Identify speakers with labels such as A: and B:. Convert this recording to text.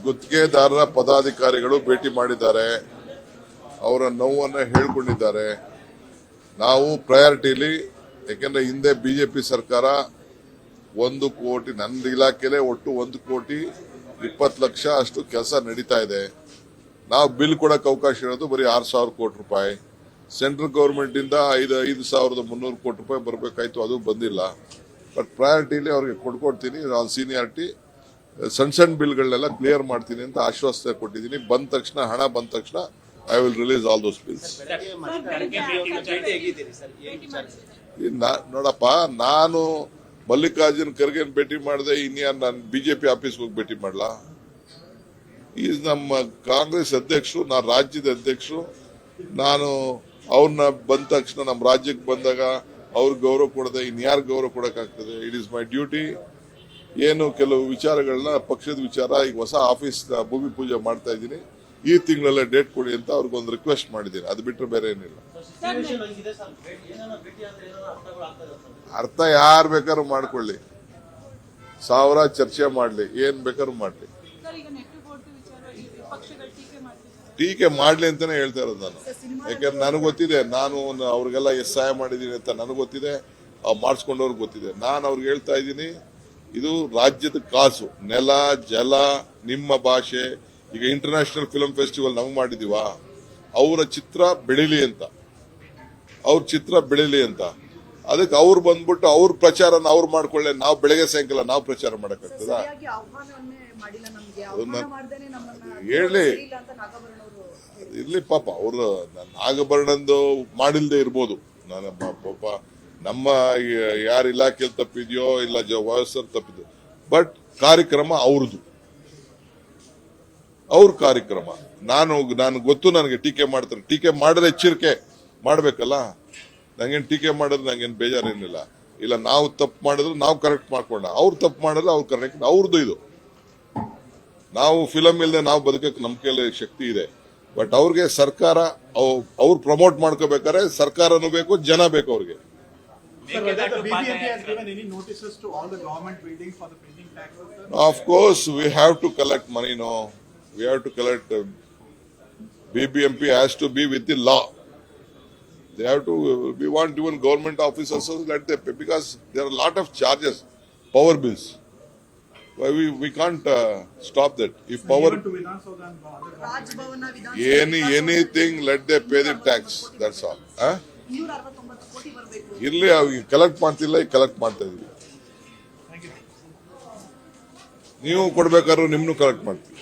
A: ಗುತ್ತಿಗೆದಾರರ ಪದಾಧಿಕಾರಿಗಳು ಭೇಟಿ ಮಾಡಿದ್ದಾರೆ, ಅವರ ನೋವನ್ನು ಹೇಳ್ಕೊಂಡಿದ್ದಾರೆ. ನಾವು ಪ್ರಯಾರಿಟಿಲಿ, ಯಾಕೆಂದ್ರೆ ಹಿಂದೆ ಬಿಜೆಪಿ ಸರ್ಕಾರ 1 ಕೋಟಿ, ನನ್ನ ಇಲಾಖೆಯಲ್ಲೇ ಒಟ್ಟು 1,20,00,000 ಅಷ್ಟು ಕೆಲಸ ನಡೀತಾ ಇದೆ. ನಾವು ಬಿಲ್ ಕೊಡಕ್ಕೆ ಅವಕಾಶ ಇರೋದು ಬರೀ 6,000 ಕೋಟಿ ರೂಪಾಯಿ. ಸೆಂಟ್ರಲ್ ಗವರ್ಮೆಂಟ್ ಇಂದ 5,300 ಕೋಟಿ ರೂಪಾಯಿ ಬರಬೇಕಾಯ್ತು, ಅದು ಬಂದಿಲ್ಲ. ಬಟ್ ಪ್ರಯಾರಿಟಿಲಿ ಅವ್ರಿಗೆ ಕೊಡ್ತೀನಿ. ನಾನು ಸೀನಿಯಾರಿಟಿ ಸಣ್ಣ ಬಿಲ್ಗಳನ್ನೆಲ್ಲ ಕ್ಲಿಯರ್ ಮಾಡ್ತೀನಿ ಅಂತ ಆಶ್ವಾಸನೆ ಕೊಟ್ಟಿದ್ದೀನಿ. ಬಂದ ತಕ್ಷಣ, ಹಣ ಬಂದ ತಕ್ಷಣ I will release all those bills. ನೋಡಪ್ಪ, ನಾನು ಮಲ್ಲಿಕಾರ್ಜುನ್ ಖರ್ಗೆನ್ ಭೇಟಿ ಮಾಡಿದೆ, ಇನ್ಯಾರು ನಾನು ಬಿಜೆಪಿ ಆಫೀಸ್ಗೆ ಹೋಗಿ ಭೇಟಿ ಮಾಡಲಾ? ಈಸ್ ನಮ್ಮ ಕಾಂಗ್ರೆಸ್ ಅಧ್ಯಕ್ಷರು, ನಾನು ರಾಜ್ಯದ ಅಧ್ಯಕ್ಷರು. ನಾನು ಅವ್ರನ್ನ ಬಂದ ತಕ್ಷಣ ನಮ್ಮ ರಾಜ್ಯಕ್ಕೆ ಬಂದಾಗ ಅವ್ರಿಗೆ ಗೌರವ ಕೊಡದೆ ಇನ್ಯಾರು ಗೌರವ ಕೊಡಕ್ಕಾಗ್ತದೆ? It is my duty. ಏನು ಕೆಲವು ವಿಚಾರಗಳನ್ನ, ಪಕ್ಷದ ವಿಚಾರ, ಈಗ ಹೊಸ ಆಫೀಸ್ ಭೂಮಿ ಪೂಜೆ ಮಾಡ್ತಾ ಇದ್ದೀನಿ, ಈ ತಿಂಗಳಲ್ಲೇ ಡೇಟ್ ಕೊಡಿ ಅಂತ ಅವ್ರಿಗೊಂದು ರಿಕ್ವೆಸ್ಟ್ ಮಾಡಿದ್ದೀನಿ. ಅದು ಬಿಟ್ಟರೆ ಬೇರೆ ಏನಿಲ್ಲ. ಅರ್ಥ ಯಾರು ಬೇಕಾದ್ರೂ ಮಾಡ್ಕೊಳ್ಳಿ, 1000 ಚರ್ಚೆ ಮಾಡ್ಲಿ, ಏನ್ ಬೇಕಾದ್ರೂ ಮಾಡ್ಲಿ. ಟೀಕೆ ಮಾಡ್ಲಿ ಅಂತಾನೆ ಹೇಳ್ತಾ ಇರೋದು ನಾನು. ಯಾಕಂದ್ರೆ ನನಗೆ ಗೊತ್ತಿದೆ, ನಾನು ಅವ್ರಿಗೆಲ್ಲ ಎಷ್ಟು ಸಹಾಯ ಮಾಡಿದ್ದೀನಿ ಅಂತ ನನಗೆ ಗೊತ್ತಿದೆ, ಮಾಡಿಸ್ಕೊಂಡವ್ರಿಗೆ ಗೊತ್ತಿದೆ. ನಾನು ಅವ್ರಿಗೆ ಹೇಳ್ತಾ ಇದ್ದೀನಿ, ಇದು ರಾಜ್ಯದ ಕಾಸು, ನೆಲ, ಜಲ, ನಿಮ್ಮ ಭಾಷೆ. ಈಗ ಇಂಟರ್ನ್ಯಾಷನಲ್ ಫಿಲ್ಮ್ ಫೆಸ್ಟಿವಲ್ ನಾವು ಮಾಡಿದೀವ, ಅವರ ಚಿತ್ರ ಬೆಳಿಲಿ ಅಂತ, ಅವ್ರ ಚಿತ್ರ ಬೆಳಿಲಿ ಅಂತ. ಅದಕ್ಕೆ ಅವ್ರು ಬಂದ್ಬಿಟ್ಟು ಅವ್ರ ಪ್ರಚಾರನ ಅವ್ರು ಮಾಡ್ಕೊಳ್ಳಿ. ನಾವು ಬೆಳಗ್ಗೆ ಸಾಯಂಕಾಲ ನಾವು ಪ್ರಚಾರ ಮಾಡಕ್ಕಾಗ್ತದ? ಹೇಳಿ, ಇರ್ಲಿ ಪಾಪ. ಅವರು ನಾಗಭರಣಂದು ಮಾಡಿಲ್ದೇ ಇರ್ಬೋದು, ನಾನು ಪಾಪ ನಮ್ಮ ಯಾರ ಇಲಾಖೆಯಲ್ಲಿ ತಪ್ಪಿದ್ಯೋ ಇಲ್ಲ ವಯಸ್ಸಲ್ಲಿ ತಪ್ಪಿದ್ಯೋ, ಬಟ್ ಕಾರ್ಯಕ್ರಮ ಅವ್ರದ್ದು, ಅವ್ರ ಕಾರ್ಯಕ್ರಮ. ನಾನು ಗೊತ್ತು, ನನಗೆ ಟೀಕೆ ಮಾಡ್ತಾರೆ. ಟೀಕೆ ಮಾಡಿದ್ರೆ ಎಚ್ಚರಿಕೆ ಮಾಡ್ಬೇಕಲ್ಲ. ನಂಗೇನು ಟೀಕೆ ಮಾಡಿದ್ರೆ ನಂಗೇನು ಬೇಜಾರೇನಿಲ್ಲ. ಇಲ್ಲ, ನಾವು ತಪ್ಪು ಮಾಡಿದ್ರೆ ನಾವು ಕರೆಕ್ಟ್ ಮಾಡ್ಕೊಂಡ, ಅವ್ರು ತಪ್ಪು ಮಾಡಿದ್ರೆ ಅವ್ರು ಕರೆಕ್ಟ್. ಅವ್ರದ್ದು ಇದು. ನಾವು ಫಿಲಮ್ ಇಲ್ಲದೆ ನಾವು ಬದುಕಕ್ಕೆ ನಮ್ಮ ಕೈಯಲ್ಲಿ ಶಕ್ತಿ ಇದೆ. ಬಟ್ ಅವ್ರಿಗೆ ಸರ್ಕಾರ, ಅವ್ರು ಪ್ರಮೋಟ್ ಮಾಡ್ಕೋಬೇಕಾದ್ರೆ ಸರ್ಕಾರನೂ ಬೇಕು, ಜನ ಬೇಕು ಅವ್ರಿಗೆ. Of course, we have to collect money. No, we have to collect. BBMP has to be with the law. They have to. We want even government officers also let them pay, because there are a lot of charges, power bills. Why we can't stop that. If power, anything, let them pay the tax. That's all. ಇಲ್ಲಿ collect ಮಾಡ್ತಿಲ್ಲ, ಈಗ collect ಮಾಡ್ತಾ ಇದೀವಿ. ನೀವು ಕೊಡ್ಬೇಕಾದ್ರೂ ನಿಮ್ನು collect ಮಾಡ್ತೀವಿ.